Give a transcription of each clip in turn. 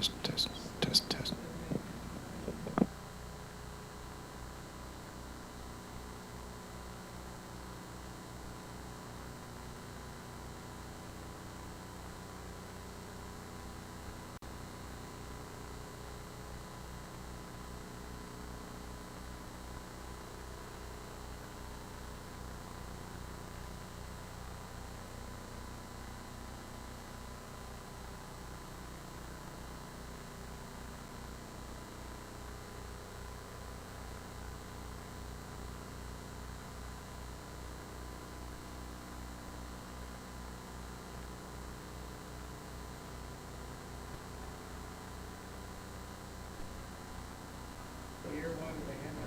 test.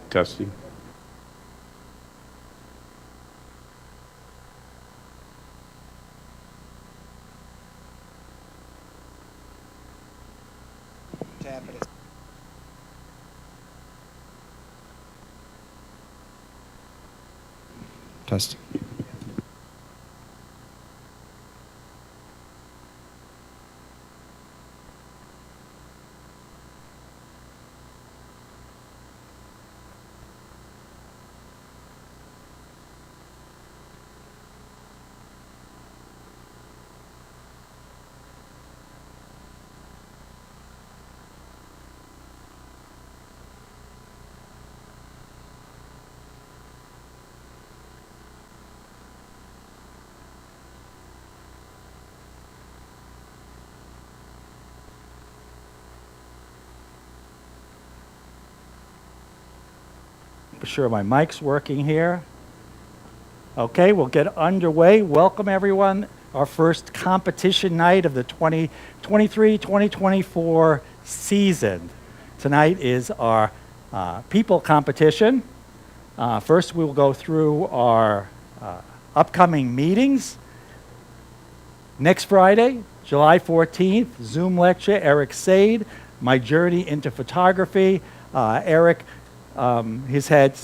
Testing. Tap it. Testing. Sure my mic's working here. Okay, we'll get underway. Welcome everyone. Our first competition night of the 2023-2024 season. Tonight is our people competition. First we will go through our upcoming meetings. Next Friday, July 14th, Zoom lecture, Eric Sade, My Journey into Photography. Eric he's had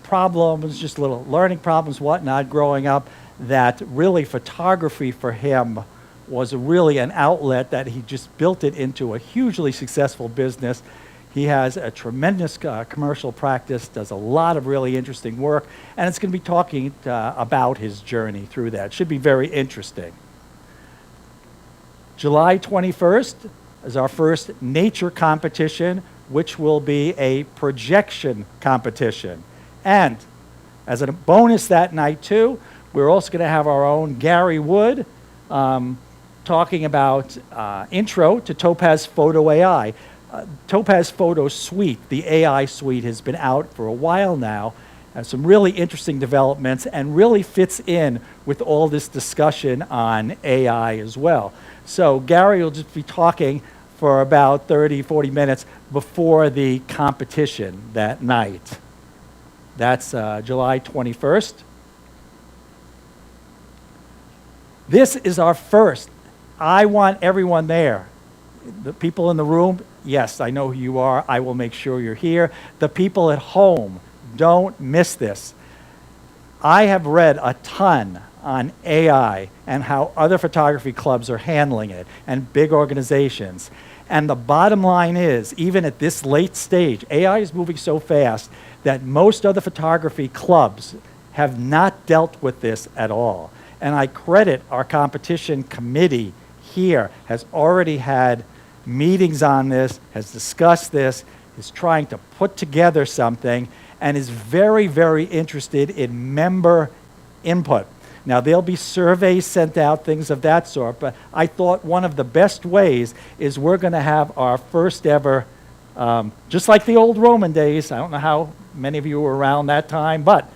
problems, just little learning problems, whatnot, growing up, that really photography for him was really an outlet that he just built it into a hugely successful business. He has a tremendous commercial practice, does a lot of really interesting work, and it's going to be talking about his journey through that. Should be very interesting. July 21st is our first nature competition, which will be a projection competition. And as a bonus that night too, we're also going to have our own Gary Wood talking about intro to Topaz Photo AI. Topaz Photo Suite, the AI suite, has been out for a while now. Has some really interesting developments and really fits in with all this discussion on AI as well. So Gary will just be talking for about 30, 40 minutes before the competition that night. That's July 21st. This is our first. I want everyone there. The people in the room, yes, I know who you are. I will make sure you're here. The people at home, don't miss this. I have read a ton on AI and how other photography clubs are handling it and big organizations. And the bottom line is, even at this late stage, AI is moving so fast that most other photography clubs have not dealt with this at all. And I credit our competition committee here has already had meetings on this, has discussed this, is trying to put together something, and is very, very interested in member input. Now, there'll be surveys sent out, things of that sort, but I thought one of the best ways is we're going to have our first ever, just like the old Roman days, I don't know how many of you were around that time, but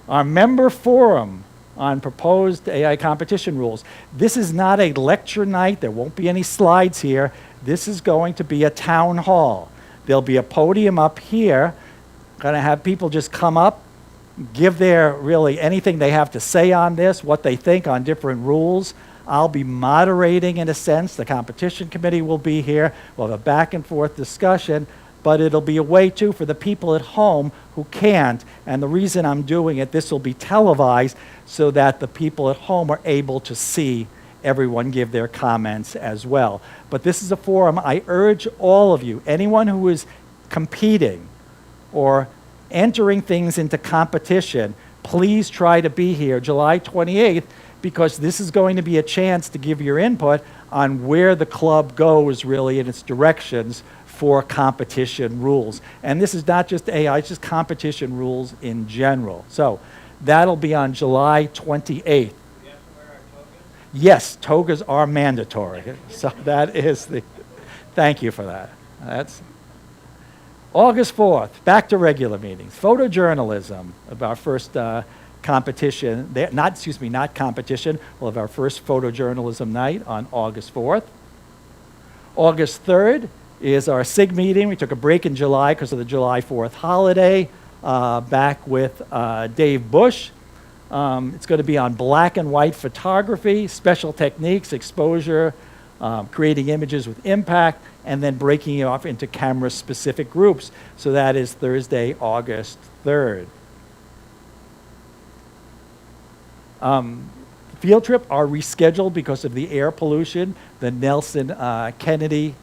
our member forum on proposed AI competition rules. This is not a lecture night. There won't be any slides here. This is going to be a town hall. There'll be a podium up here. Going to have people just come up, give their really anything they have to say on this, what they think on different rules. I'll be moderating in a sense. The competition committee will be here. We'll have a back and forth discussion, but it'll be a way too for the people at home who can't. And the reason I'm doing it, this will be televised so that the people at home are able to see everyone give their comments as well. But this is a forum. I urge all of you, anyone who is competing or entering things into competition, please try to be here July 28th, because this is going to be a chance to give your input on where the club goes really in its directions for competition rules. And this is not just AI, it's just competition rules in general. So that'll be on July 28th. Yes, togas are mandatory. So that is the, thank you for that. That's August 4th, back to regular meetings. Photojournalism of our first competition, not competition, we'll have our first photojournalism night on August 4th. August 3rd is our SIG meeting. We took a break in July because of the July 4th holiday, back with Dave Bush. It's going to be on black and white photography, special techniques, exposure, creating images with impact, and then breaking it off into camera-specific groups. So that is Thursday, August 3rd. Field trip are rescheduled because of the air pollution, the Nelson Kennedy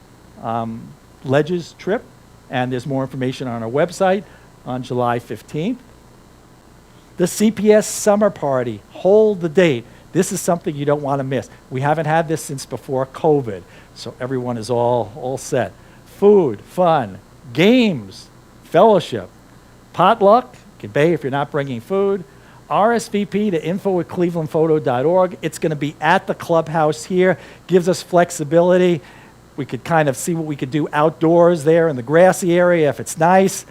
Ledges trip, and there's more information on our website on July 15th. The CPS summer party, hold the date. This is something you don't want to miss. We haven't had this since before COVID, so everyone is all set. Food, fun, games, fellowship, potluck, you can pay if you're not bringing food. RSVP to info@clevelandphoto.org. It's going to be at the clubhouse here. Gives us flexibility. We could kind of see what we could do outdoors there in the grassy area if it's nice.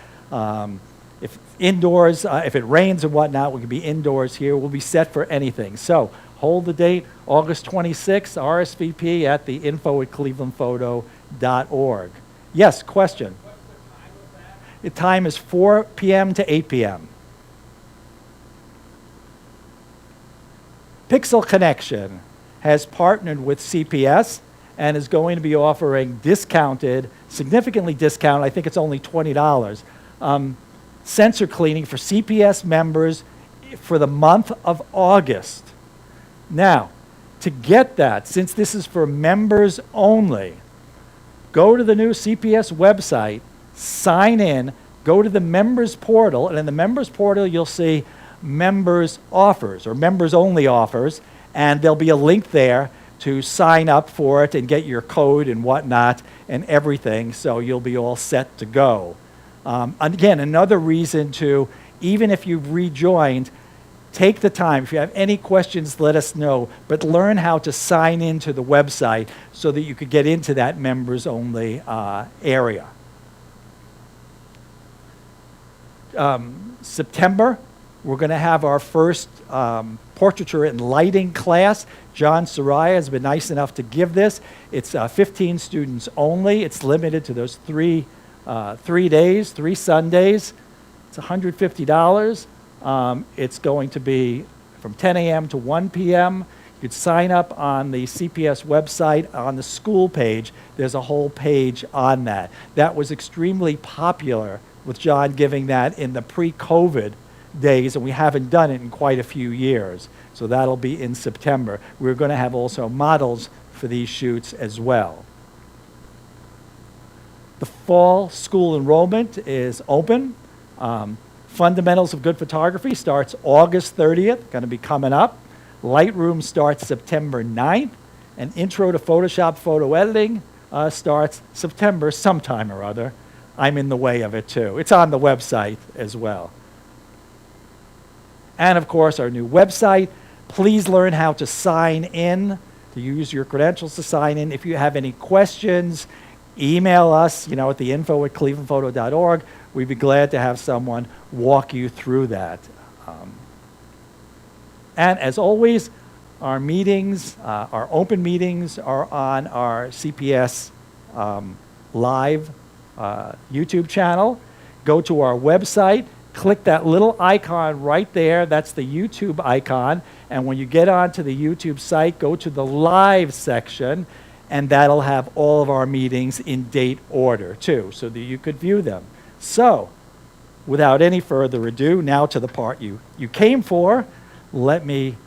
If indoors, if it rains and whatnot, we could be indoors here. We'll be set for anything. So hold the date, August 26th, RSVP at the info@clevelandphoto.org. Yes, question? What's the time of that? The time is 4 p.m. to 8 p.m. Pixel Connection has partnered with CPS and is going to be offering discounted, significantly discounted, I think it's only $20, sensor cleaning for CPS members for the month of August. Now, to get that, since this is for members only, go to the new CPS website, sign in, go to the members portal, and in the members portal you'll see members offers or members only offers, and there'll be a link there to sign up for it and get your code and whatnot and everything, so you'll be all set to go. Again, another reason to, even if you've rejoined, take the time. If you have any questions, let us know, but learn how to sign into the website so that you could get into that members only area. September, we're going to have our first portraiture and lighting class. John Soraya has been nice enough to give this. It's 15 students only. It's limited to those 3 days, 3 Sundays. It's $150. It's going to be from 10 a.m. to 1 p.m. You could sign up on the CPS website on the school page. There's a whole page on that. That was extremely popular with John giving that in the pre-COVID days, and we haven't done it in quite a few years. So that'll be in September. We're going to have also models for these shoots as well. The fall school enrollment is open. Fundamentals of Good Photography starts August 30th, going to be coming up. Lightroom starts September 9th, and Intro to Photoshop Photo Editing starts September sometime or other. I'm in the way of it too. It's on the website as well. And of course, our new website. Please learn how to sign in, to use your credentials to sign in. If you have any questions, email us, at the info@clevelandphoto.org. We'd be glad to have someone walk you through that. And as always, our meetings, our open meetings are on our CPS live YouTube channel. Go to our website, click that little icon right there. That's the YouTube icon. And when you get onto the YouTube site, go to the live section, and that'll have all of our meetings in date order too, so that you could view them. So, without any further ado, now to the part you came for. Let me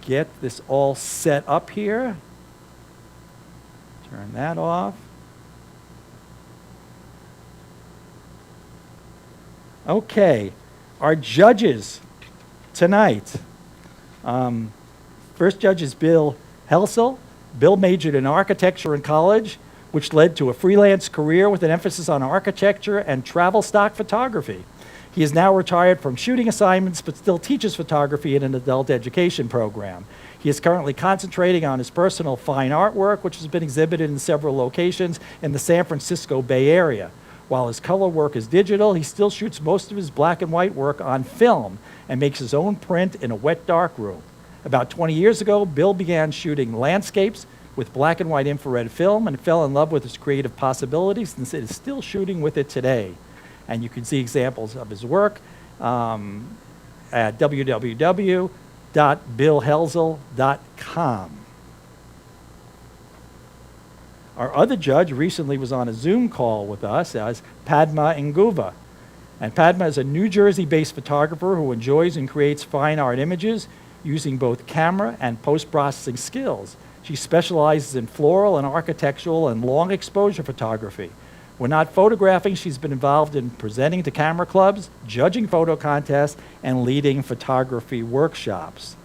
get this all set up here. Turn that off. Okay, our judges tonight. First judge is Bill Helsel. Bill majored in architecture in college, which led to a freelance career with an emphasis on architecture and travel stock photography. He is now retired from shooting assignments, but still teaches photography in an adult education program. He is currently concentrating on his personal fine artwork, which has been exhibited in several locations in the San Francisco Bay Area. While his color work is digital, he still shoots most of his black and white work on film and makes his own print in a wet dark room. About 20 years ago, Bill began shooting landscapes with black and white infrared film and fell in love with is creative possibilities and is still shooting with it today. And you can see examples of his work at www.billhelsel.com. Our other judge recently was on a Zoom call with us as Padma Nguva. And Padma is a New Jersey-based photographer who enjoys and creates fine art images using both camera and post-processing skills. She specializes in floral and architectural and long exposure photography. When not photographing, she's been involved in presenting to camera clubs, judging photo contests, and leading photography workshops.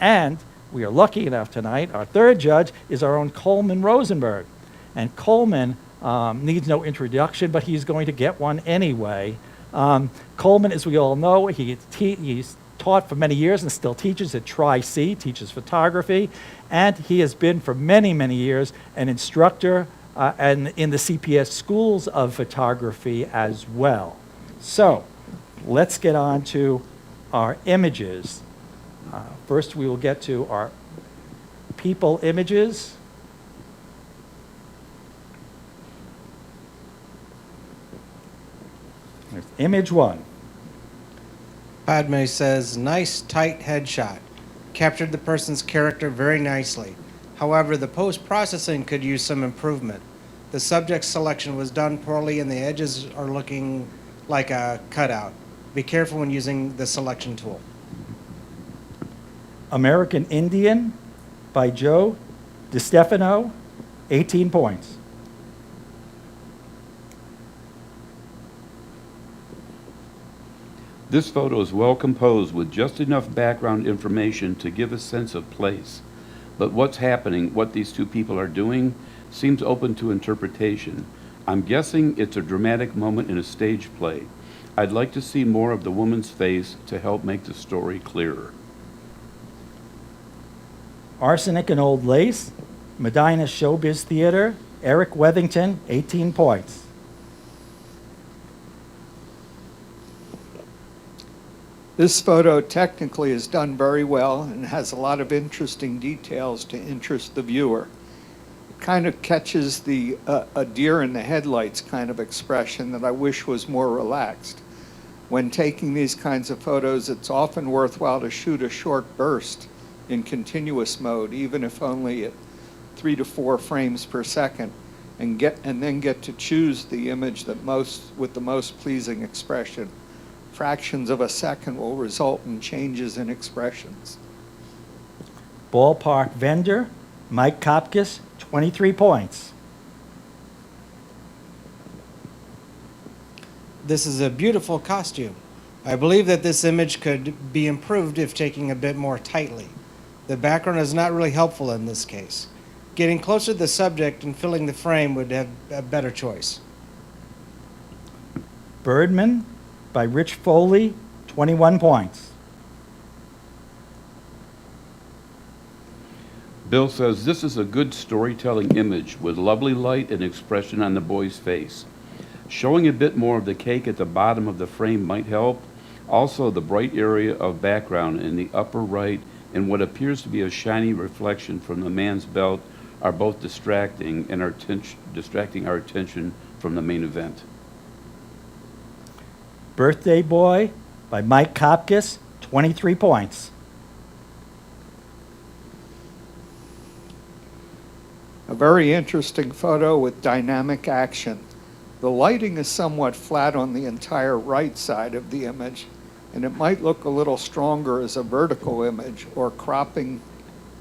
And we are lucky enough tonight, our third judge is our own Coleman Rosenberg. And Coleman needs no introduction, but he's going to get one anyway. Coleman, as we all know, he's taught for many years and still teaches at Tri-C, teaches photography, and he has been for many, many years an instructor and in the CPS schools of photography as well. So let's get on to our images. First, we will get to our people images. There's image one. Padme says, nice, tight headshot. Captured the person's character very nicely. However, the post-processing could use some improvement. The subject selection was done poorly and the edges are looking like a cutout. Be careful when using the selection tool. American Indian by Joe DiStefano, 18 points. This photo is well composed with just enough background information to give a sense of place. But what's happening, what these two people are doing, seems open to interpretation. I'm guessing it's a dramatic moment in a stage play. I'd like to see more of the woman's face to help make the story clearer. Arsenic and Old Lace, Medina Showbiz Theater, Eric Wethington, 18 points. This photo technically is done very well and has a lot of interesting details to interest the viewer. It kind of catches the a deer in the headlights kind of expression that I wish was more relaxed. When taking these kinds of photos, it's often worthwhile to shoot a short burst in continuous mode, even if only at 3 to 4 frames per second, and then get to choose the image with the most pleasing expression. Fractions of a second will result in changes in expressions. Ballpark Vendor, Mike Kopkis, 23 points. This is a beautiful costume. I believe that this image could be improved if taken a bit more tightly. The background is not really helpful in this case. Getting closer to the subject and filling the frame would have a better choice. Birdman by Rich Foley, 21 points. Bill says this is a good storytelling image with lovely light and expression on the boy's face. Showing a bit more of the cake at the bottom of the frame might help. Also, the bright area of background in the upper right and what appears to be a shiny reflection from the man's belt are both distracting and distracting our attention from the main event. Birthday Boy by Mike Kopkis, 23 points. A very interesting photo with dynamic action. The lighting is somewhat flat on the entire right side of the image, and it might look a little stronger as a vertical image or cropping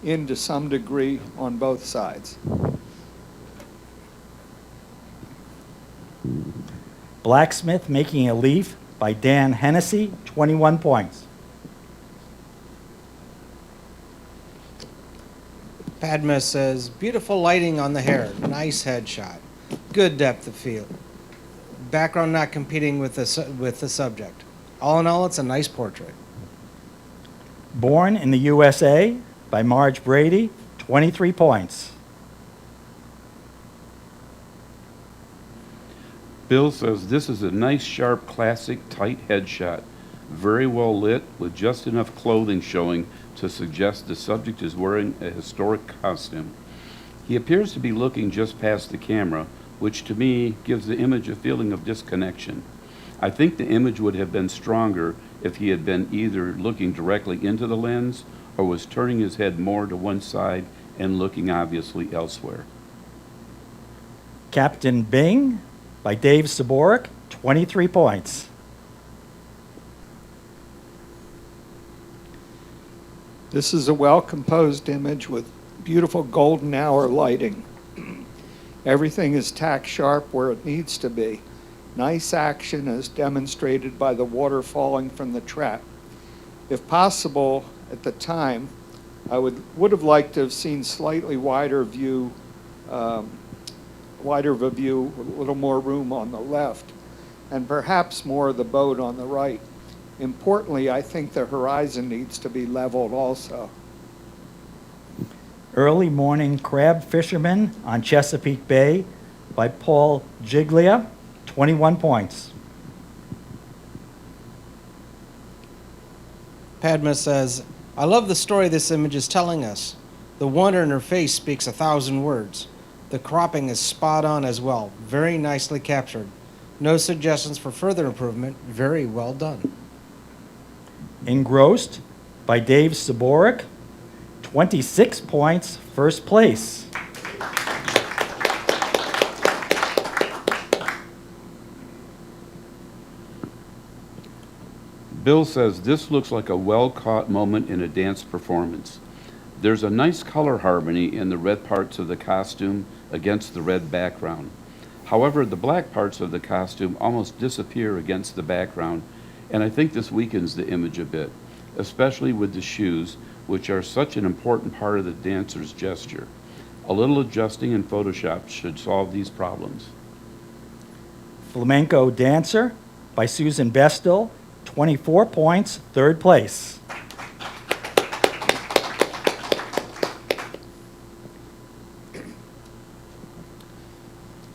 in to some degree on both sides. Blacksmith Making a Leaf by Dan Hennessy, 21 points. Padma says, beautiful lighting on the hair, nice headshot, good depth of field. Background not competing with the subject. All in all, it's a nice portrait. Born in the USA by Marge Brady, 23 points. Bill says this is a nice, sharp, classic, tight headshot. Very well lit, with just enough clothing showing to suggest the subject is wearing a historic costume. He appears to be looking just past the camera, which to me gives the image a feeling of disconnection. I think the image would have been stronger if he had been either looking directly into the lens or was turning his head more to one side and looking obviously elsewhere. Captain Bing by Dave Saborik, 23 points. This is a well-composed image with beautiful golden hour lighting. Everything is tack sharp where it needs to be. Nice action as demonstrated by the water falling from the trap. If possible, at the time, I would have liked to have seen slightly wider of a view, a little more room on the left, and perhaps more of the boat on the right. Importantly, I think the horizon needs to be leveled also. Early Morning Crab Fisherman on Chesapeake Bay by Paul Giglia, 21 points. Padma says, I love the story this image is telling us. The wonder in her face speaks 1,000 words. The cropping is spot on as well, very nicely captured. No suggestions for further improvement, very well done. Engrossed by Dave Saborik, 26 points, first place. Bill says this looks like a well-caught moment in a dance performance. There's a nice color harmony in the red parts of the costume against the red background. However, the black parts of the costume almost disappear against the background, and I think this weakens the image a bit, especially with the shoes, which are such an important part of the dancer's gesture. A little adjusting in Photoshop should solve these problems. Flamenco Dancer by Susan Bestel, 24 points, third place.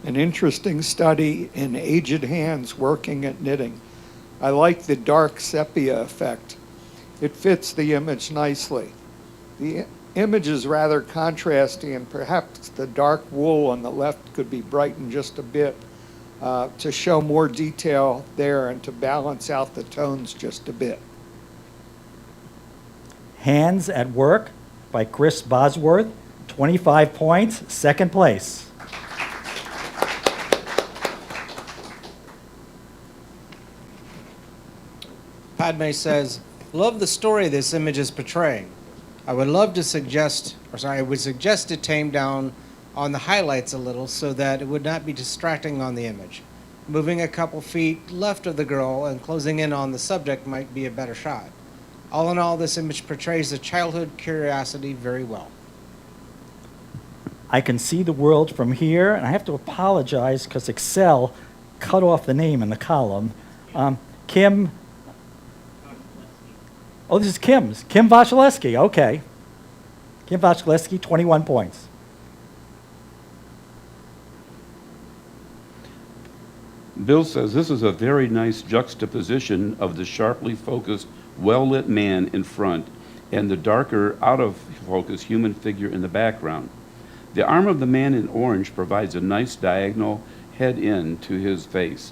An interesting study in aged hands working at knitting. I like the dark sepia effect. It fits the image nicely. The image is rather contrasty, and perhaps the dark wool on the left could be brightened just a bit to show more detail there and to balance out the tones just a bit. Hands at Work by Chris Bosworth, 25 points, second place. Padme says, love the story this image is portraying. I would suggest to tame down on the highlights a little so that it would not be distracting on the image. Moving a couple feet left of the girl and closing in on the subject might be a better shot. All in all, this image portrays the childhood curiosity very well. I can see the world from here, and I have to apologize because Excel cut off the name in the column. Kim. Oh, this is Kim's. Kim Wachaleski, okay. Kim Wachaleski, 21 points. Bill says this is a very nice juxtaposition of the sharply focused, well-lit man in front and the darker, out-of-focus human figure in the background. The arm of the man in orange provides a nice diagonal head-in to his face,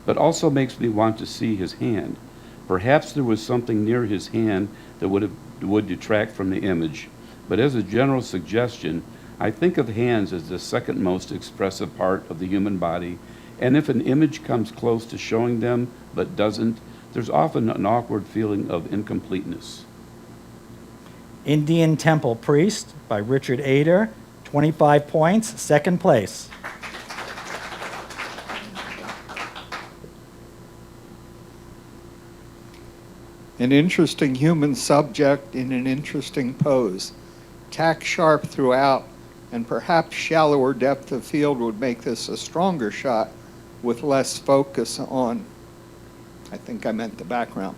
but also makes me want to see his hand. Perhaps there was something near his hand that would detract from the image, but as a general suggestion, I think of hands as the second most expressive part of the human body, and if an image comes close to showing them but doesn't, there's often an awkward feeling of incompleteness. Indian Temple Priest by Richard Ader, 25 points, second place. An interesting human subject in an interesting pose. Tack sharp throughout, and perhaps shallower depth of field would make this a stronger shot with less focus on, I think I meant the background.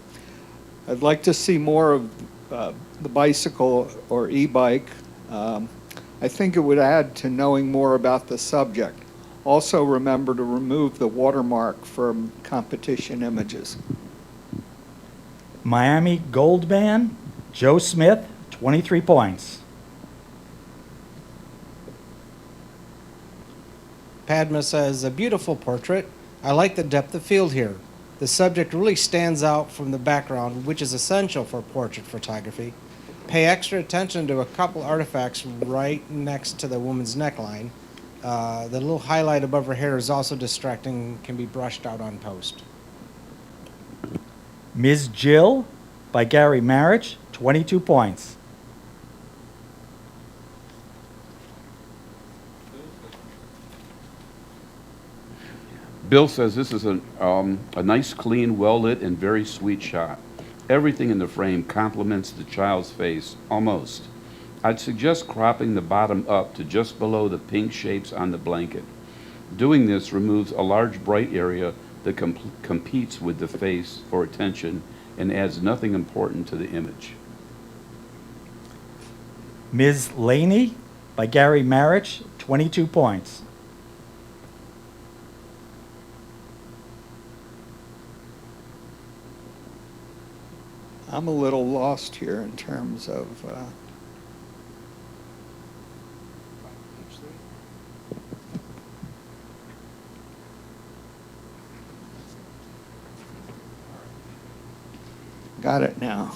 I'd like to see more of the bicycle or e-bike. I think it would add to knowing more about the subject. Also remember to remove the watermark from competition images. Miami Gold Band, Joe Smith, 23 points. Padma says, a beautiful portrait. I like the depth of field here. The subject really stands out from the background, which is essential for portrait photography. Pay extra attention to a couple artifacts right next to the woman's neckline. The little highlight above her hair is also distracting, can be brushed out on post. Ms. Jill by Gary Marich, 22 points. Bill says this is a nice, clean, well-lit, and very sweet shot. Everything in the frame complements the child's face, almost. I'd suggest cropping the bottom up to just below the pink shapes on the blanket. Doing this removes a large bright area that competes with the face for attention and adds nothing important to the image. Ms. Laney by Gary Marich, 22 points. I'm a little lost here in terms of got it now.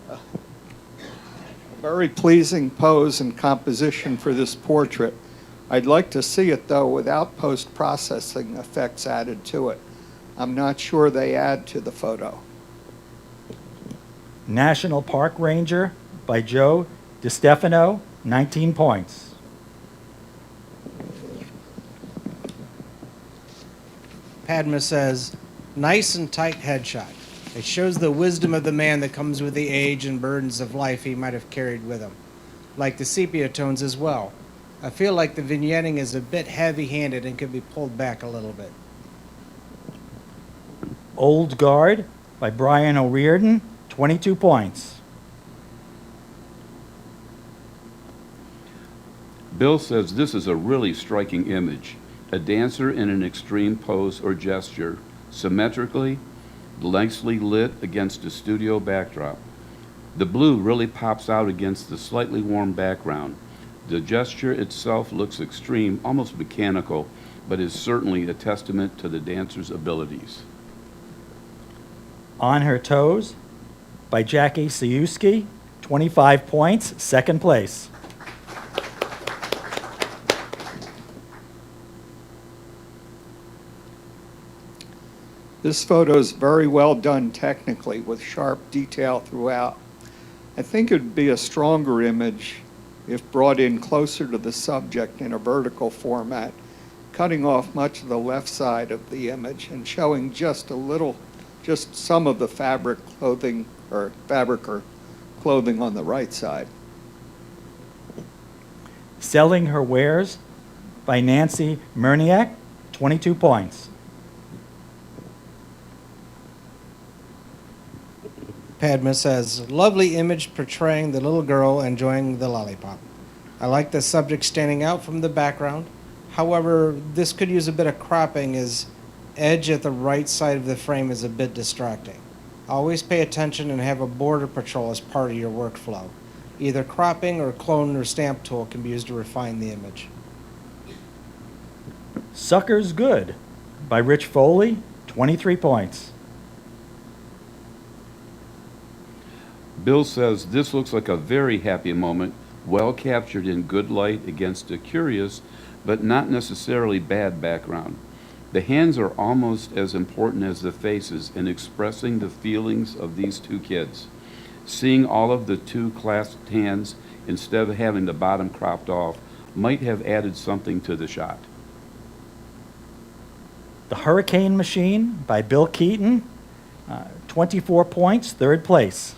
A very pleasing pose and composition for this portrait. I'd like to see it, though, without post-processing effects added to it. I'm not sure they add to the photo. National Park Ranger by Joe DiStefano, 19 points. Padma says, nice and tight headshot. It shows the wisdom of the man that comes with the age and burdens of life he might have carried with him. Like the sepia tones as well. I feel like the vignetting is a bit heavy-handed and could be pulled back a little bit. Old Guard by Brian O'Riordan, 22 points. Bill says this is a really striking image. A dancer in an extreme pose or gesture, symmetrically, nicely lit against a studio backdrop. The blue really pops out against the slightly warm background. The gesture itself looks extreme, almost mechanical, but is certainly a testament to the dancer's abilities. On Her Toes by Jackie Siuski, 25 points, second place. This photo is very well done technically with sharp detail throughout. I think it would be a stronger image if brought in closer to the subject in a vertical format, cutting off much of the left side of the image and showing just some of the fabric or clothing on the right side. Selling Her Wares by Nancy Merniak, 22 points. Padma says, lovely image portraying the little girl enjoying the lollipop. I like the subject standing out from the background. However, this could use a bit of cropping as edge at the right side of the frame is a bit distracting. Always pay attention and have a border patrol as part of your workflow. Either cropping or clone or stamp tool can be used to refine the image. Sucker's Good by Rich Foley, 23 points. Bill says this looks like a very happy moment, well captured in good light against a curious but not necessarily bad background. The hands are almost as important as the faces in expressing the feelings of these two kids. Seeing all of the two clasped hands instead of having the bottom cropped off might have added something to the shot. The Hurricane Machine by Bill Keaton, 24 points, third place.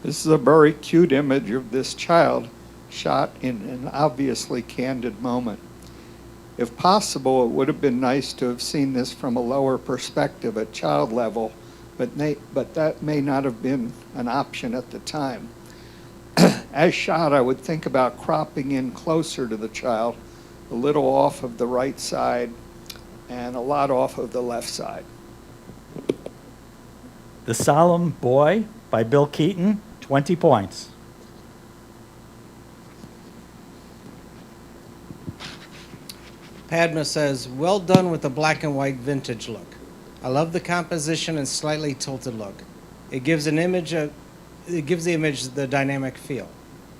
This is a very cute image of this child shot in an obviously candid moment. If possible, it would have been nice to have seen this from a lower perspective at child level, but that may not have been an option at the time. As shot, I would think about cropping in closer to the child, a little off of the right side and a lot off of the left side. The Solemn Boy by Bill Keaton, 20 points. Padma says, well done with the black and white vintage look. I love the composition and slightly tilted look. It gives the image the dynamic feel.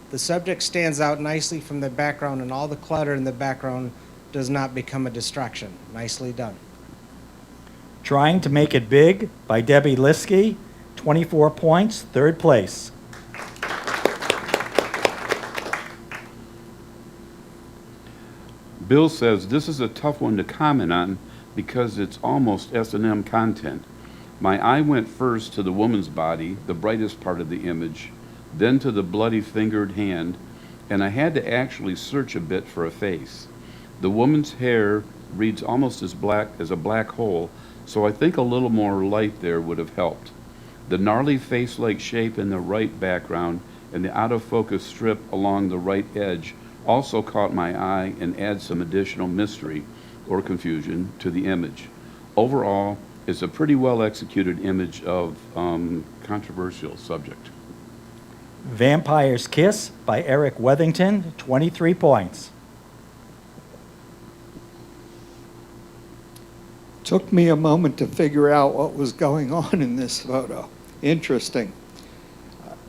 The subject stands out nicely from the background, and all the clutter in the background does not become a distraction. Nicely done. Trying to Make It Big by Debbie Liskey, 24 points, third place. Bill says this is a tough one to comment on because it's almost S&M content. My eye went first to the woman's body, the brightest part of the image, then to the bloody fingered hand, and I had to actually search a bit for a face. The woman's hair reads almost as black as a black hole, so I think a little more light there would have helped. The gnarly face-like shape in the right background and the out-of-focus strip along the right edge also caught my eye and adds some additional mystery or confusion to the image. Overall, it's a pretty well-executed image of controversial subject. Vampire's Kiss by Eric Wethington, 23 points. Took me a moment to figure out what was going on in this photo. Interesting.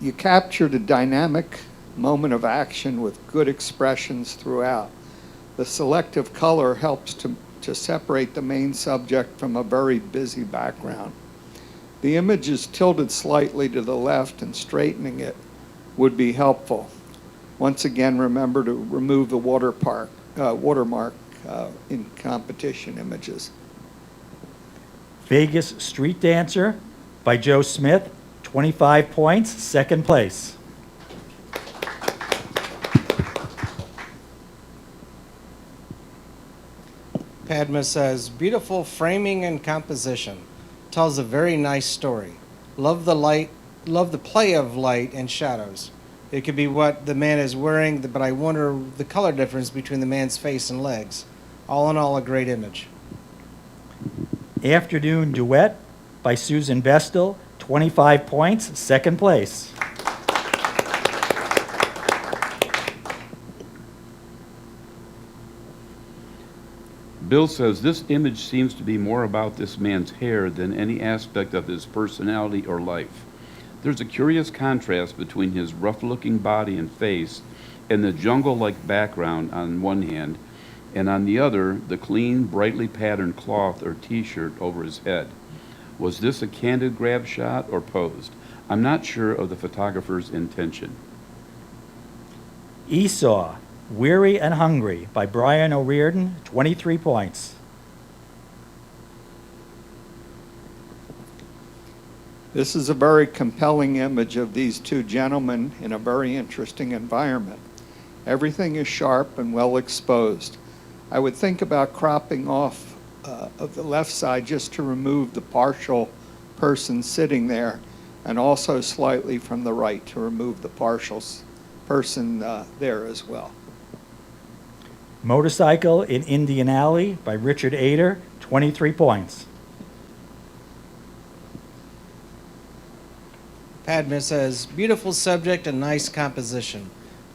You captured a dynamic moment of action with good expressions throughout. The selective color helps to separate the main subject from a very busy background. The image is tilted slightly to the left, and straightening it would be helpful. Once again, remember to remove the watermark in competition images. Vegas Street Dancer by Joe Smith, 25 points, second place. Padma says, beautiful framing and composition. Tells a very nice story. Love the play of light and shadows. It could be what the man is wearing, but I wonder the color difference between the man's face and legs. All in all, a great image. Afternoon Duet by Susan Vestal, 25 points, second place. Bill says this image seems to be more about this man's hair than any aspect of his personality or life. There's a curious contrast between his rough-looking body and face and the jungle-like background on one hand, and on the other, the clean, brightly patterned cloth or t-shirt over his head. Was this a candid grab shot or posed? I'm not sure of the photographer's intention. Esau, Weary and Hungry by Brian O'Riordan, 23 points. This is a very compelling image of these two gentlemen in a very interesting environment. Everything is sharp and well exposed. I would think about cropping off of the left side just to remove the partial person sitting there, and also slightly from the right to remove the partial person there as well. Motorcycle in Indian Alley by Richard Ader, 23 points. Padma says, beautiful subject and nice composition.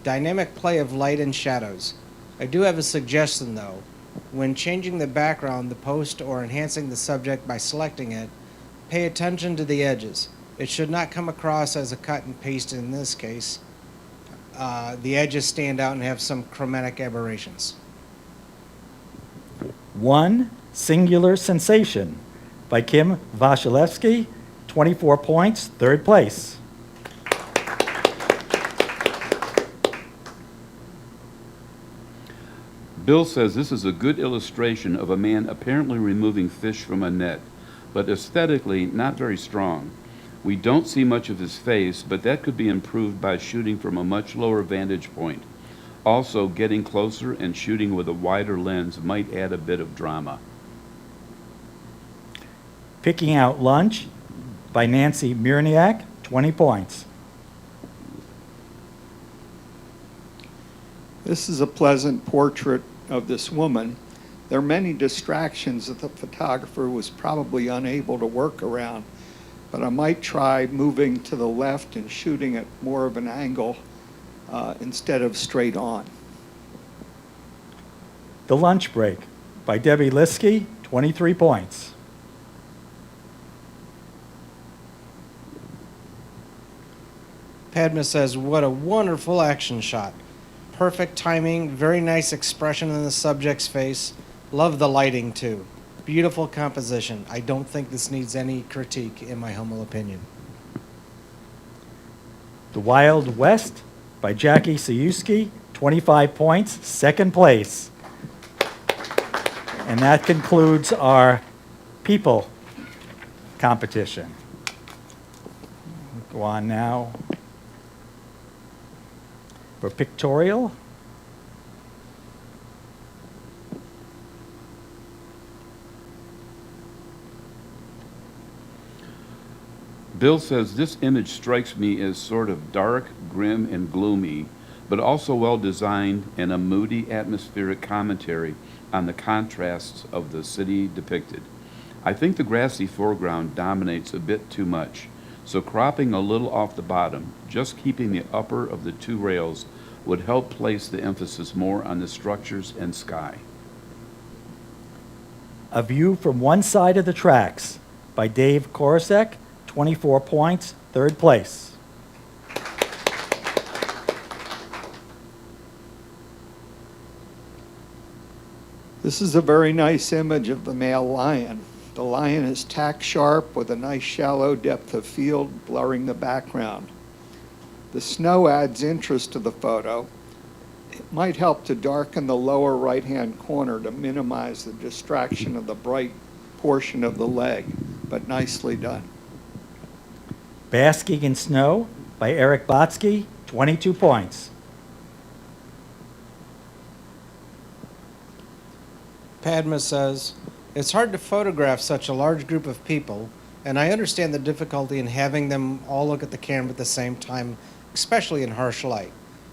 Dynamic play of light and shadows. I do have a suggestion though. When changing the background, the post, or enhancing the subject by selecting it, pay attention to the edges. It should not come across as a cut and paste in this case. The edges stand out and have some chromatic aberrations. One Singular Sensation by Kim Vasilevsky, 24 points, third place. Bill says this is a good illustration of a man apparently removing fish from a net, but aesthetically not very strong. We don't see much of his face, but that could be improved by shooting from a much lower vantage point. Also, getting closer and shooting with a wider lens might add a bit of drama. Picking Out Lunch by Nancy Mirniak, 20 points. This is a pleasant portrait of this woman. There are many distractions that the photographer was probably unable to work around, but I might try moving to the left and shooting at more of an angle instead of straight on. The Lunch Break by Debbie Liskey, 23 points. Padma says, what a wonderful action shot. Perfect timing, very nice expression in the subject's face. Love the lighting too. Beautiful composition. I don't think this needs any critique, in my humble opinion. The Wild West by Jackie Sayuski, 25 points, second place. And that concludes our people competition. Go on now for Pictorial. Bill says this image strikes me as sort of dark, grim, and gloomy, but also well designed and a moody atmospheric commentary on the contrasts of the city depicted. I think the grassy foreground dominates a bit too much, so cropping a little off the bottom, just keeping the upper of the two rails, would help place the emphasis more on the structures and sky. A View from One Side of the Tracks by Dave Korosek, 24 points, third place. This is a very nice image of the male lion. The lion is tack sharp with a nice shallow depth of field blurring the background. The snow adds interest to the photo. It might help to darken the lower right-hand corner to minimize the distraction of the bright portion of the leg, but nicely done. Basking in Snow by Eric Botsky, 22 points. Padma says, it's hard to photograph such a large group of people, and I understand the difficulty in having them all look at the camera at the same time, especially in harsh light.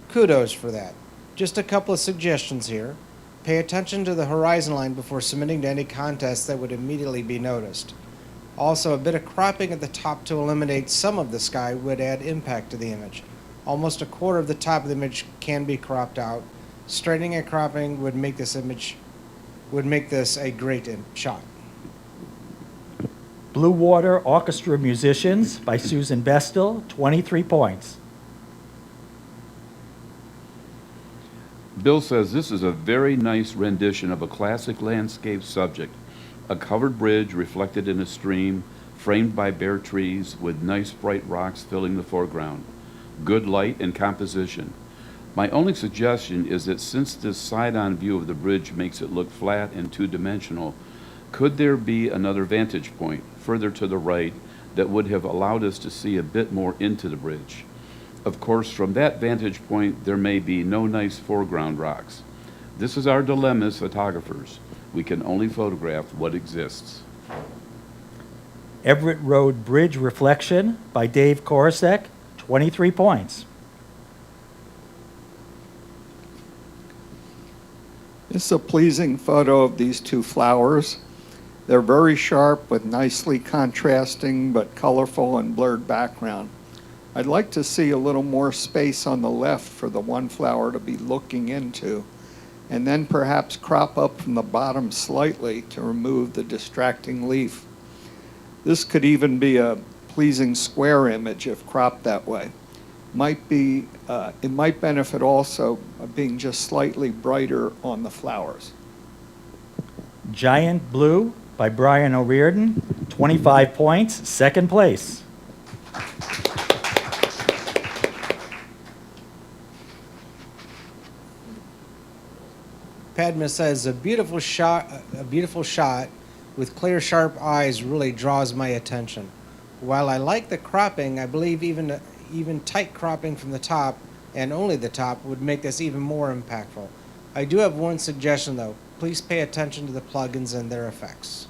Kudos for that. Just a couple of suggestions here. Pay attention to the horizon line before submitting to any contest that would immediately be noticed. Also, a bit of cropping at the top to eliminate some of the sky would add impact to the image. Almost a quarter of the top of the image can be cropped out. Straightening and cropping would make this a great shot. Blue Water Orchestra Musicians by Susan Bestel, 23 points. Bill says this is a very nice rendition of a classic landscape subject. A covered bridge reflected in a stream, framed by bare trees with nice bright rocks filling the foreground. Good light and composition. My only suggestion is that since this side-on view of the bridge makes it look flat and two-dimensional, could there be another vantage point further to the right that would have allowed us to see a bit more into the bridge? Of course, from that vantage point, there may be no nice foreground rocks. This is our dilemma as photographers. We can only photograph what exists. Everett Road Bridge Reflection by Dave Korosek, 23 points. This is a pleasing photo of these two flowers. They're very sharp with nicely contrasting but colorful and blurred background. I'd like to see a little more space on the left for the one flower to be looking into, and then perhaps crop up from the bottom slightly to remove the distracting leaf. This could even be a pleasing square image if cropped that way. It might benefit also of being just slightly brighter on the flowers. Giant Blue by Brian O'Riordan, 25 points, second place. Padma says a beautiful shot with clear, sharp eyes really draws my attention. While I like the cropping, I believe even tight cropping from the top and only the top would make this even more impactful. I do have one suggestion though. Please pay attention to the plugins and their effects.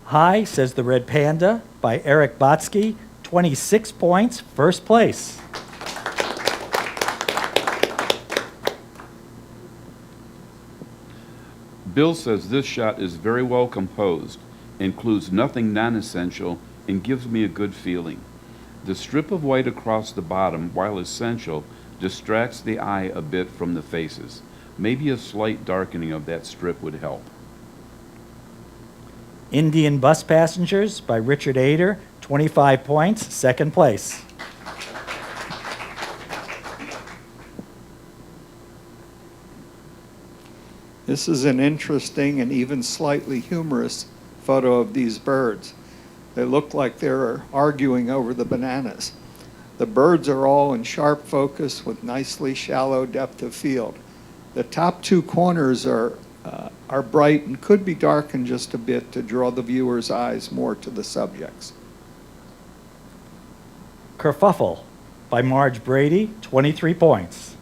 Hi, says the Red Panda by Eric Botsky, 26 points, first place. Bill says this shot is very well composed, includes nothing non-essential, and gives me a good feeling. The strip of white across the bottom, while essential, distracts the eye a bit from the faces. Maybe a slight darkening of that strip would help. Indian Bus Passengers by Richard Ader, 25 points, second place. This is an interesting and even slightly humorous photo of these birds. They look like they're arguing over the bananas. The birds are all in sharp focus with nicely shallow depth of field. The top two corners are bright and could be darkened just a bit to draw the viewer's eyes more to the subjects. Kerfuffle by Marge Brady, 23 points.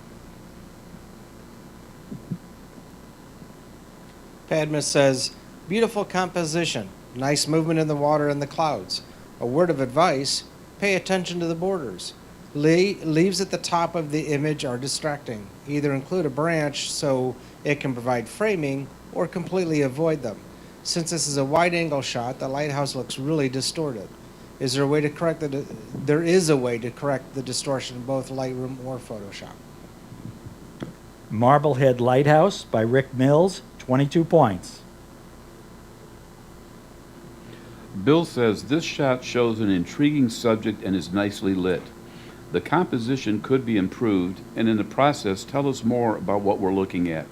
Padma says, beautiful composition, nice movement in the water and the clouds. A word of advice, pay attention to the borders. Leaves at the top of the image are distracting. Either include a branch so it can provide framing or completely avoid them. Since this is a wide angle shot, the lighthouse looks really distorted. Is there a way to correct there is a way to correct the distortion in both Lightroom or Photoshop. Marblehead Lighthouse by Rick Mills, 22 points. Bill says this shot shows an intriguing subject and is nicely lit. The composition could be improved, and in the process tell us more about what we're looking at.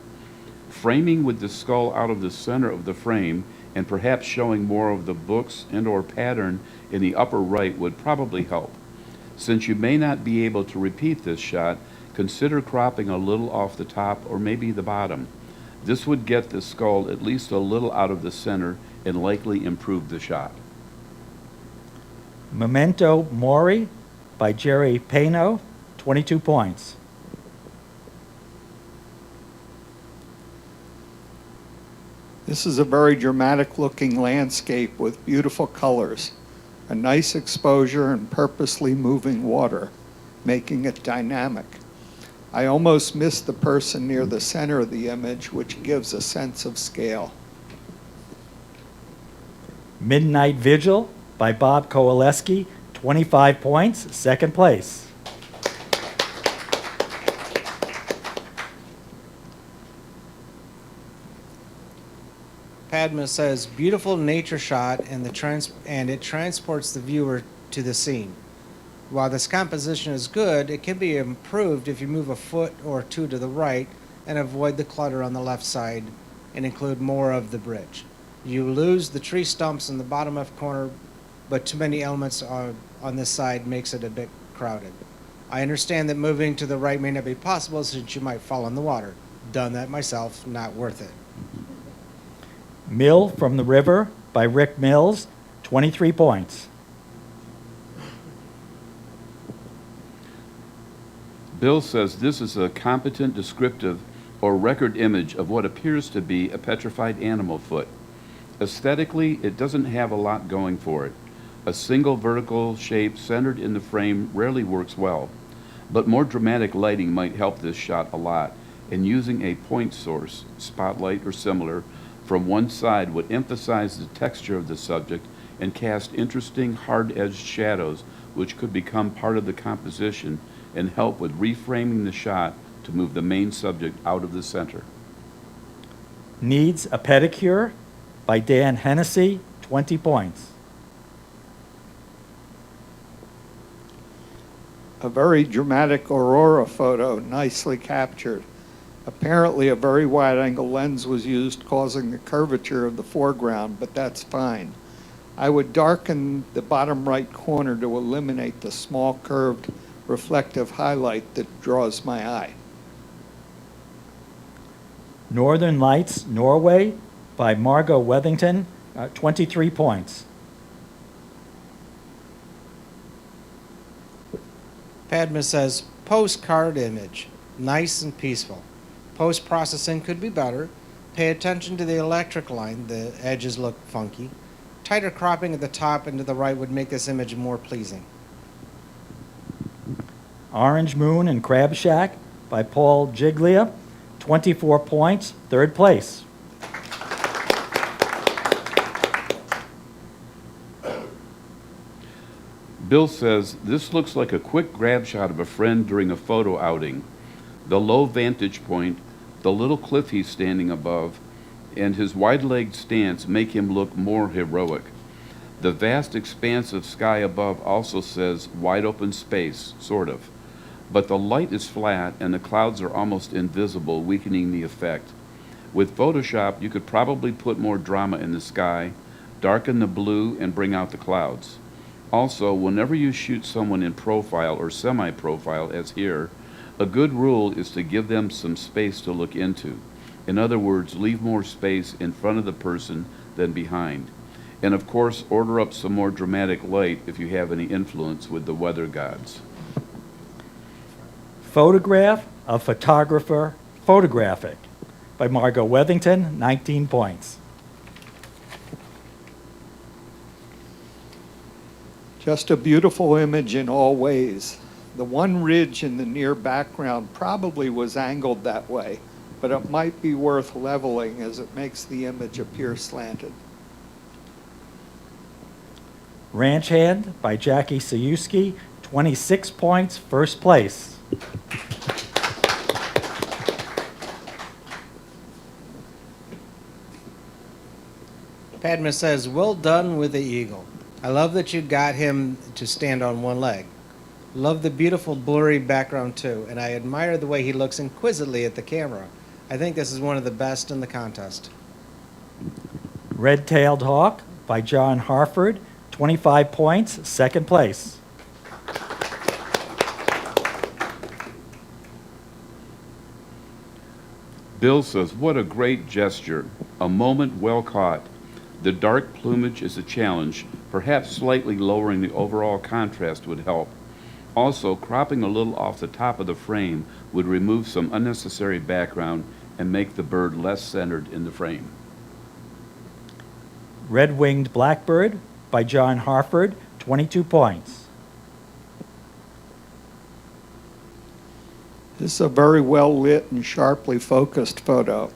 Framing with the skull out of the center of the frame and perhaps showing more of the books and/or pattern in the upper right would probably help. Since you may not be able to repeat this shot, consider cropping a little off the top or maybe the bottom. This would get the skull at least a little out of the center and likely improve the shot. Memento Mori by Jerry Payno, 22 points. This is a very dramatic looking landscape with beautiful colors, a nice exposure and purposely moving water, making it dynamic. I almost missed the person near the center of the image, which gives a sense of scale. Midnight Vigil by Bob Kowaleski, 25 points, second place. Padma says, beautiful nature shot and it transports the viewer to the scene. While this composition is good, it can be improved if you move a foot or two to the right and avoid the clutter on the left side and include more of the bridge. You lose the tree stumps in the bottom left corner, but too many elements on this side makes it a bit crowded. I understand that moving to the right may not be possible since you might fall in the water. Done that myself, not worth it. Mill from the River by Rick Mills, 23 points. Bill says this is a competent descriptive or record image of what appears to be a petrified animal foot. Aesthetically, it doesn't have a lot going for it. A single vertical shape centered in the frame rarely works well, but more dramatic lighting might help this shot a lot, and using a point source, spotlight or similar, from one side would emphasize the texture of the subject and cast interesting hard-edged shadows which could become part of the composition and help with reframing the shot to move the main subject out of the center. Needs a Pedicure by Dan Hennessy, 20 points. A very dramatic aurora photo, nicely captured. Apparently, a very wide-angle lens was used, causing the curvature of the foreground, but that's fine. I would darken the bottom right corner to eliminate the small curved reflective highlight that draws my eye. Northern Lights, Norway, by Margot Wethington, 23 points. Padma says, postcard image, nice and peaceful. Post-processing could be better. Pay attention to the electric line, the edges look funky. Tighter cropping at the top and to the right would make this image more pleasing. Orange Moon and Crab Shack by Paul Giglia, 24 points, third place. Bill says, this looks like a quick grab shot of a friend during a photo outing. The low vantage point, the little cliff he's standing above, and his wide-legged stance make him look more heroic. The vast expanse of sky above also says wide open space, sort of. But the light is flat and the clouds are almost invisible, weakening the effect. With Photoshop, you could probably put more drama in the sky, darken the blue, and bring out the clouds. Also, whenever you shoot someone in profile or semi-profile, as here, a good rule is to give them some space to look into. In other words, leave more space in front of the person than behind. And of course, order up some more dramatic light if you have any influence with the weather gods. Photograph, a photographer, photographic, by Margot Wethington, 19 points. Just a beautiful image in all ways. The one ridge in the near background probably was angled that way, but it might be worth leveling as it makes the image appear slanted. Ranch Hand by Jackie Sayuski, 26 points, first place. Padma says, well done with the eagle. I love that you got him to stand on one leg. Love the beautiful blurry background too, and I admire the way he looks inquisitively at the camera. I think this is one of the best in the contest. Red-Tailed Hawk by John Harford, 25 points, second place. Bill says, what a great gesture, a moment well caught. The dark plumage is a challenge. Perhaps slightly lowering the overall contrast would help. Also, cropping a little off the top of the frame would remove some unnecessary background and make the bird less centered in the frame. Red-Winged Blackbird by John Harford, 22 points. This is a very well lit and sharply focused photo.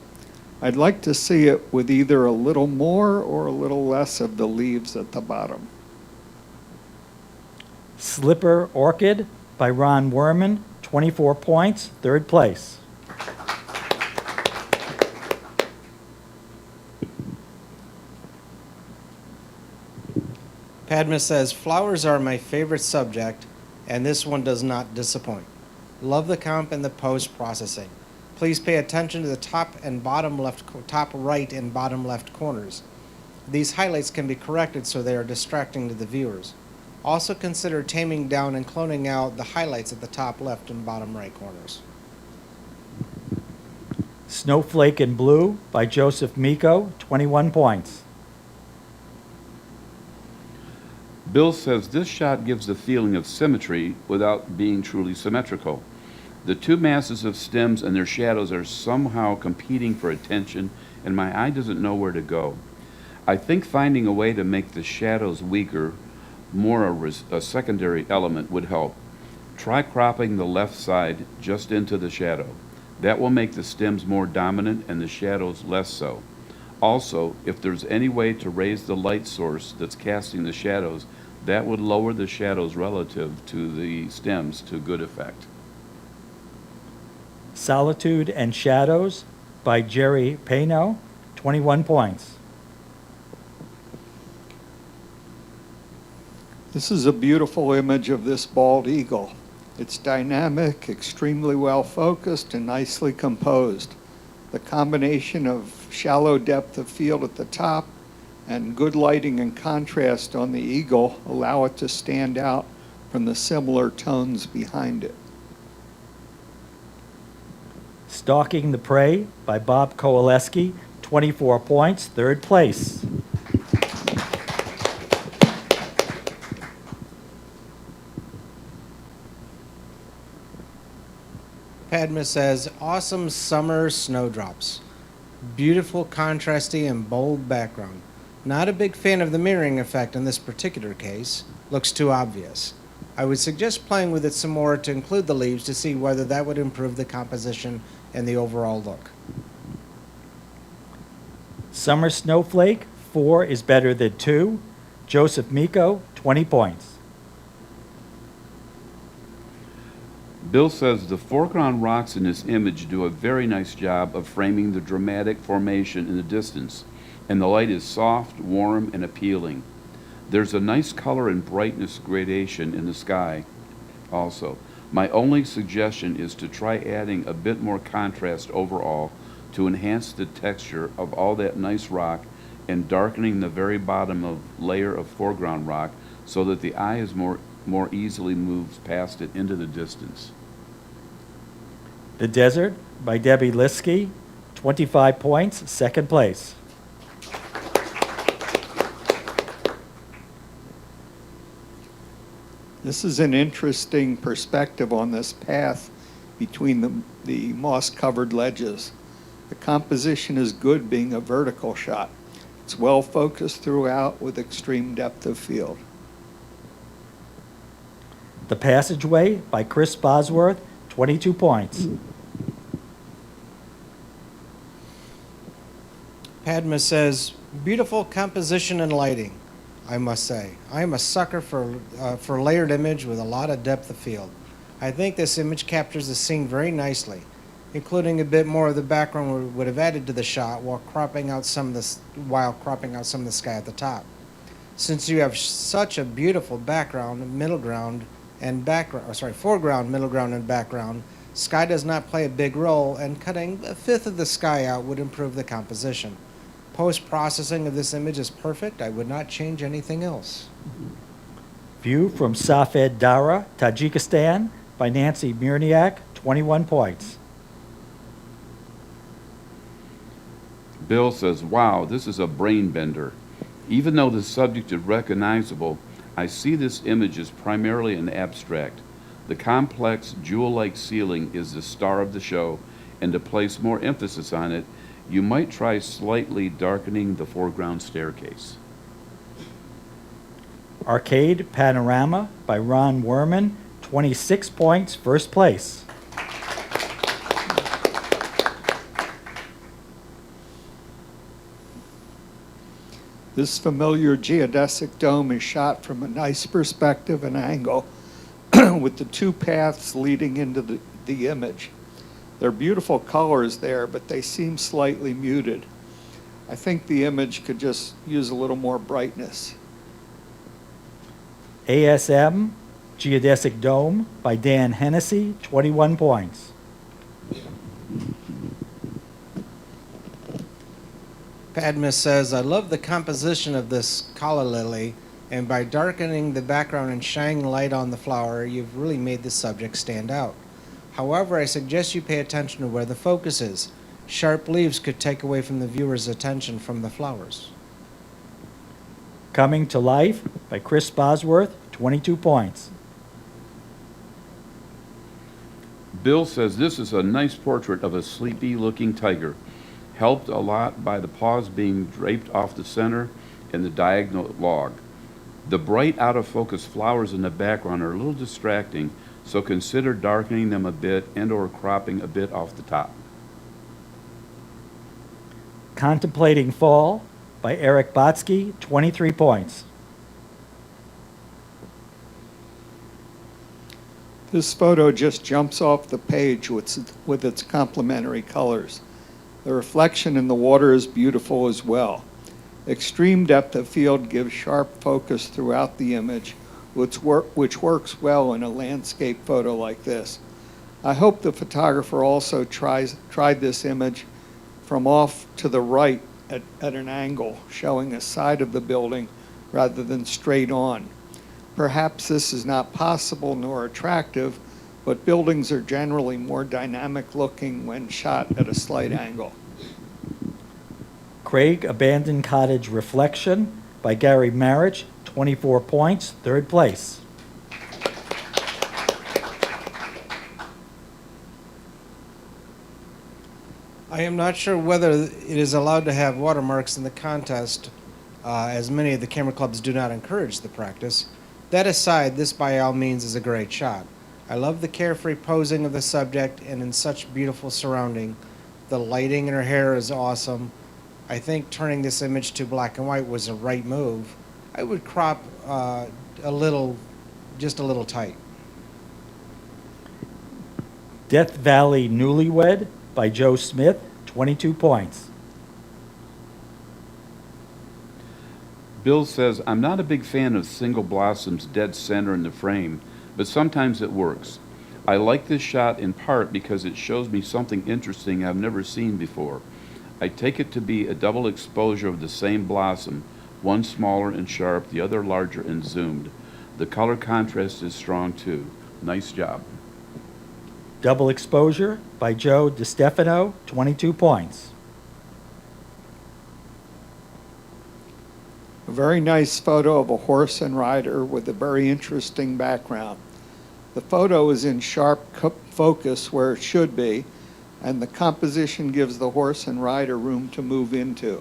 I'd like to see it with either a little more or a little less of the leaves at the bottom. Slipper Orchid by Ron Werman, 24 points, third place. Padma says, flowers are my favorite subject, and this one does not disappoint. Love the comp and the post-processing. Please pay attention to the top right and bottom left corners. These highlights can be corrected so they are distracting to the viewers. Also consider taming down and cloning out the highlights at the top left and bottom right corners. Snowflake in Blue by Joseph Miko, 21 points. Bill says this shot gives the feeling of symmetry without being truly symmetrical. The two masses of stems and their shadows are somehow competing for attention, and my eye doesn't know where to go. I think finding a way to make the shadows weaker, more a secondary element, would help. Try cropping the left side just into the shadow. That will make the stems more dominant and the shadows less so. Also, if there's any way to raise the light source that's casting the shadows, that would lower the shadows relative to the stems to good effect. Solitude and Shadows by Jerry Payno, 21 points. This is a beautiful image of this bald eagle. It's dynamic, extremely well focused, and nicely composed. The combination of shallow depth of field at the top and good lighting and contrast on the eagle allow it to stand out from the similar tones behind it. Stalking the Prey by Bob Kowaleski, 24 points, third place. Padma says, awesome summer snowdrops. Beautiful, contrasty, and bold background. Not a big fan of the mirroring effect in this particular case. Looks too obvious. I would suggest playing with it some more to include the leaves to see whether that would improve the composition and the overall look. Summer Snowflake, 4 is better than 2. Joseph Miko, 20 points. Bill says the foreground rocks in this image do a very nice job of framing the dramatic formation in the distance, and the light is soft, warm, and appealing. There's a nice color and brightness gradation in the sky also. My only suggestion is to try adding a bit more contrast overall to enhance the texture of all that nice rock and darkening the very bottom of layer of foreground rock so that the eye is more easily moves past it into the distance. The Desert by Debbie Liskey, 25 points, second place. This is an interesting perspective on this path between the moss-covered ledges. The composition is good, being a vertical shot. It's well focused throughout with extreme depth of field. The Passageway by Chris Bosworth, 22 points. Padma says, beautiful composition and lighting, I must say. I am a sucker for layered image with a lot of depth of field. I think this image captures the scene very nicely, including a bit more of the background would have added to the shot while cropping out some of the sky at the top. Since you have such a beautiful foreground, middle ground, and background, sky does not play a big role, and cutting a fifth of the sky out would improve the composition. Post-processing of this image is perfect. I would not change anything else. View from Safed Dara, Tajikistan by Nancy Mirniak, 21 points. Bill says, wow, this is a brain bender. Even though the subject is recognizable, I see this image as primarily an abstract. The complex, jewel-like ceiling is the star of the show, and to place more emphasis on it, you might try slightly darkening the foreground staircase. Arcade Panorama by Ron Werman, 26 points, first place. This familiar geodesic dome is shot from a nice perspective and angle with the two paths leading into the image. There are beautiful colors there, but they seem slightly muted. I think the image could just use a little more brightness. ASM Geodesic Dome by Dan Hennessy, 21 points. Padma says, I love the composition of this calla lily, and by darkening the background and shining light on the flower, you've really made the subject stand out. However, I suggest you pay attention to where the focus is. Sharp leaves could take away from the viewer's attention from the flowers. Coming to Life by Chris Bosworth, 22 points. Bill says this is a nice portrait of a sleepy-looking tiger, helped a lot by the paws being draped off the center and the diagonal log. The bright, out-of-focus flowers in the background are a little distracting, so consider darkening them a bit and or cropping a bit off the top. Contemplating Fall by Eric Botsky, 23 points. This photo just jumps off the page with its complementary colors. The reflection in the water is beautiful as well. Extreme depth of field gives sharp focus throughout the image, which works well in a landscape photo like this. I hope the photographer also tried this image from off to the right at an angle, showing a side of the building rather than straight on. Perhaps this is not possible nor attractive, but buildings are generally more dynamic looking when shot at a slight angle. Craig Abandoned Cottage Reflection by Gary Marich, 24 points, third place. I am not sure whether it is allowed to have watermarks in the contest, as many of the camera clubs do not encourage the practice. That aside, this by all means is a great shot. I love the carefree posing of the subject and in such beautiful surrounding. The lighting in her hair is awesome. I think turning this image to black and white was a right move. I would crop just a little tight. Death Valley Newlywed by Joe Smith, 22 points. Bill says, I'm not a big fan of single blossoms dead center in the frame, but sometimes it works. I like this shot in part because it shows me something interesting I've never seen before. I take it to be a double exposure of the same blossom, one smaller and sharp, the other larger and zoomed. The color contrast is strong too. Nice job. Double Exposure by Joe DiStefano, 22 points. A very nice photo of a horse and rider with a very interesting background. The photo is in sharp focus where it should be, and the composition gives the horse and rider room to move into.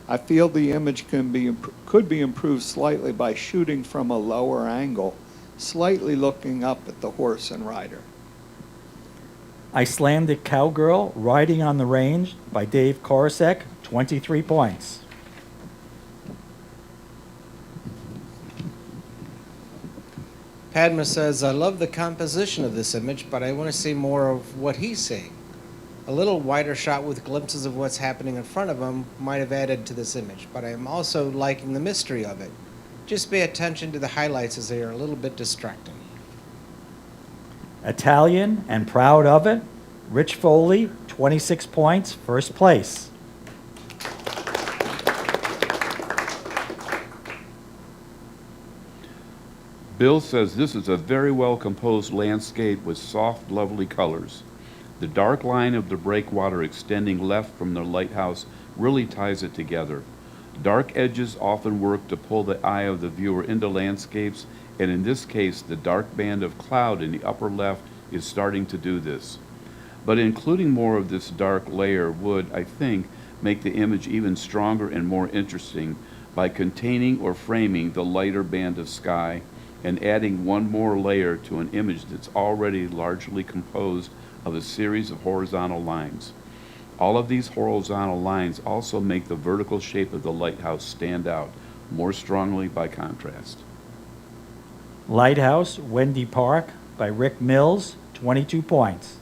I feel the image could be improved slightly by shooting from a lower angle, slightly looking up at the horse and rider. Icelandic Cowgirl Riding on the Range by Dave Korosek, 23 points. Padma says, I love the composition of this image, but I want to see more of what he's seeing. A little wider shot with glimpses of what's happening in front of him might have added to this image, but I am also liking the mystery of it. Just pay attention to the highlights as they are a little bit distracting. Italian and Proud of It, Rich Foley, 26 points, first place. Bill says this is a very well composed landscape with soft, lovely colors. The dark line of the breakwater extending left from the lighthouse really ties it together. Dark edges often work to pull the eye of the viewer into landscapes, and in this case, the dark band of cloud in the upper left is starting to do this. But including more of this dark layer would, I think, make the image even stronger and more interesting by containing or framing the lighter band of sky and adding one more layer to an image that's already largely composed of a series of horizontal lines. All of these horizontal lines also make the vertical shape of the lighthouse stand out more strongly by contrast. Lighthouse, Wendy Park by Rick Mills, 22 points.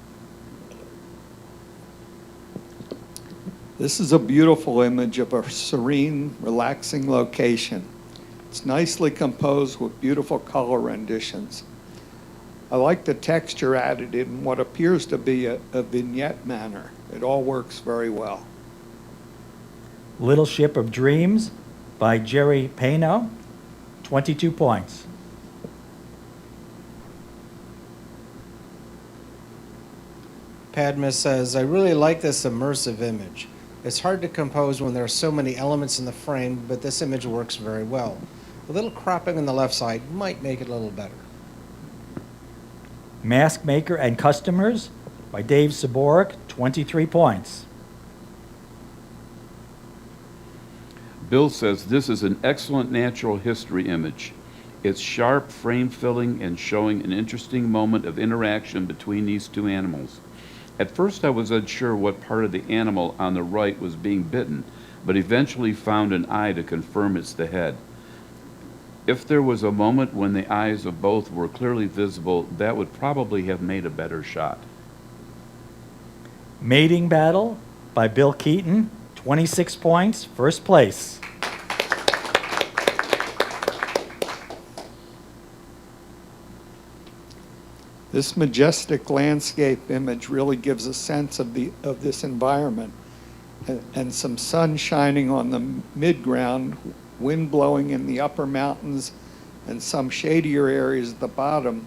This is a beautiful image of a serene, relaxing location. It's nicely composed with beautiful color renditions. I like the texture added in what appears to be a vignette manner. It all works very well. Little Ship of Dreams by Jerry Payno, 22 points. Padma says, I really like this immersive image. It's hard to compose when there are so many elements in the frame, but this image works very well. A little cropping on the left side might make it a little better. Mask Maker and Customers by Dave Saborik, 23 points. Bill says this is an excellent natural history image. It's sharp, frame filling, and showing an interesting moment of interaction between these two animals. At first I was unsure what part of the animal on the right was being bitten, but eventually found an eye to confirm it's the head. If there was a moment when the eyes of both were clearly visible, that would probably have made a better shot. Mating Battle by Bill Keaton, 26 points, first place. This majestic landscape image really gives a sense of this environment, and some sun shining on the midground, wind blowing in the upper mountains, and some shadier areas at the bottom.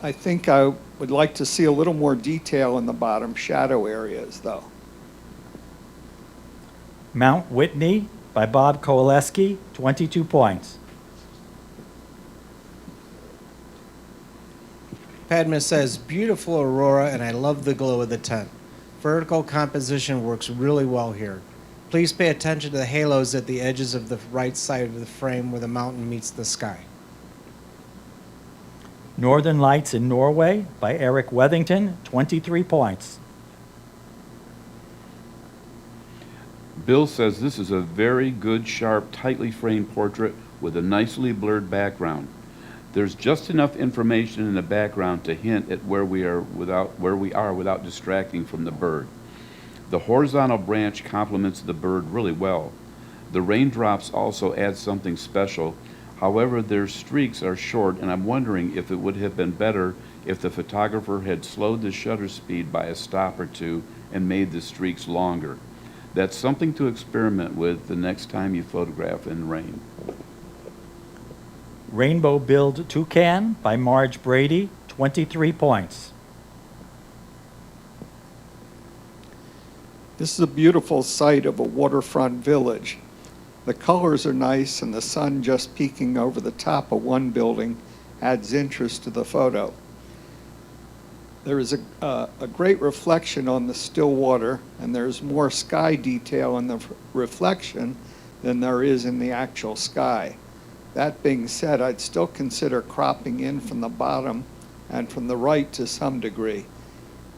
I think I would like to see a little more detail in the bottom shadow areas, though. Mount Whitney by Bob Kowaleski, 22 points. Padma says, beautiful aurora, and I love the glow of the tent. Vertical composition works really well here. Please pay attention to the halos at the edges of the right side of the frame where the mountain meets the sky. Northern Lights in Norway by Eric Wethington, 23 points. Bill says this is a very good, sharp, tightly framed portrait with a nicely blurred background. There's just enough information in the background to hint at where we are without distracting from the bird. The horizontal branch complements the bird really well. The raindrops also add something special. However, their streaks are short, and I'm wondering if it would have been better if the photographer had slowed the shutter speed by a stop or two and made the streaks longer. That's something to experiment with the next time you photograph in rain. Rainbow-billed Toucan by Marge Brady, 23 points. This is a beautiful sight of a waterfront village. The colors are nice, and the sun just peeking over the top of one building adds interest to the photo. There is a great reflection on the still water, and there's more sky detail in the reflection than there is in the actual sky. That being said, I'd still consider cropping in from the bottom and from the right to some degree.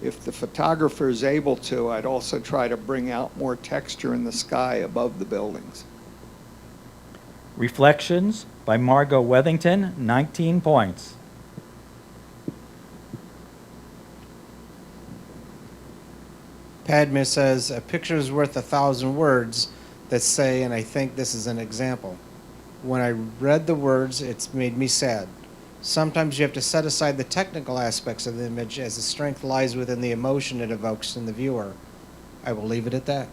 If the photographer is able to, I'd also try to bring out more texture in the sky above the buildings. Reflections by Margot Wethington, 19 points. Padma says, a picture is worth 1,000 words that say, and I think this is an example. When I read the words, it's made me sad. Sometimes you have to set aside the technical aspects of the image as the strength lies within the emotion it evokes in the viewer. I will leave it at that.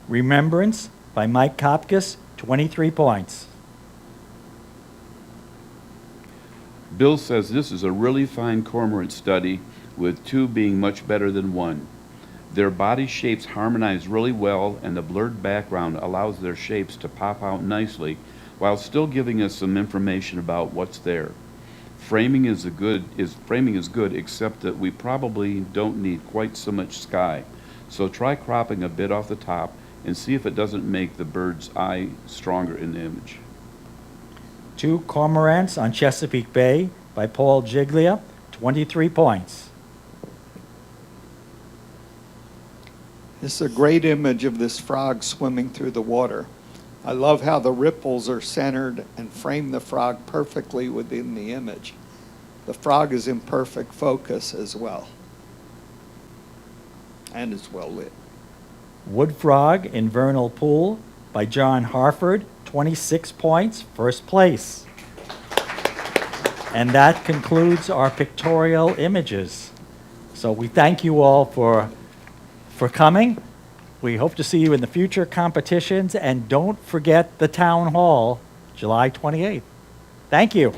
Remembrance by Mike Kopkis, 23 points. Bill says this is a really fine cormorant study, with two being much better than one. Their body shapes harmonize really well, and the blurred background allows their shapes to pop out nicely while still giving us some information about what's there. Framing is good, except that we probably don't need quite so much sky. So try cropping a bit off the top and see if it doesn't make the bird's eye stronger in the image. Two Cormorants on Chesapeake Bay by Paul Giglia, 23 points. This is a great image of this frog swimming through the water. I love how the ripples are centered and frame the frog perfectly within the image. The frog is in perfect focus as well, and is well lit. Wood Frog in Vernal Pool by John Harford, 26 points, first place. And that concludes our pictorial images. So we thank you all for coming. We hope to see you in the future competitions, and don't forget the town hall, July 28th. Thank you.